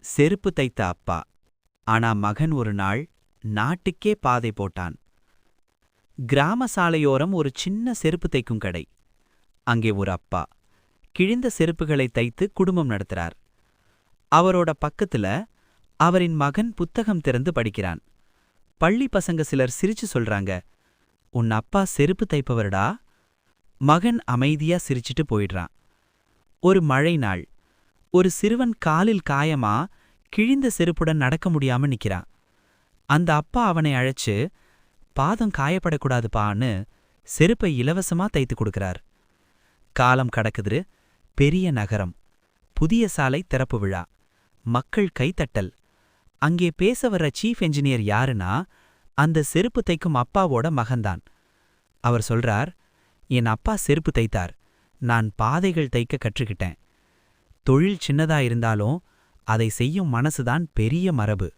செருப்பு தைத்த அப்பா. ஆனா மகன் ஒரு நாள் நாட்டுக்கே பாதை போட்டான். கிராம சாலையோரம் ஒரு சின்ன செருப்பு தைக்கும் கடை. அங்கே ஒரு அப்பா கிழிந்த செருப்புகளை தைத்து குடும்பம் நடத்துறார். அவரோட பக்கத்துல அவரின் மகன் புத்தகம் திறந்து படிக்கிறான். பள்ளி பசங்க சிலர் சிரிச்சு சொல்றாங்க, உன் அப்பா செருப்பு தைப்பவர்டா. மகன் அமைதியா சிரிச்சிட்டு போயிடுறான். ஒரு மழை நாள். ஒரு சிறுவன் காலில் காயமா கிழிந்த செருப்புடன் நடக்க முடியாம நிக்கிறான். அந்த அப்பா அவனை அழைச்சு, பாதம் காயப்படக்கூடாதுப்பான்னு செருப்பை இலவசமா தைத்து கொடுக்கிறார். காலம் கடக்குது. பெரிய நகரம். புதிய சாலை திறப்பு விழா. மக்கள் கைத்தட்டல். அங்கே பேச வர்ற சீஃப் என்ஜினியர் யாருன்னா, அந்த செருப்பு தைக்கும் அப்பாவோட மகன்தான். அவர் சொல்றார், என் அப்பா செருப்பு தைத்தார், நான் பாதைகள் தைக்க கற்றுக்கிட்டேன். தொழில் சின்னதா இருந்தாலும் அதை செய்யும் மனசுதான் பெரிய மரபு.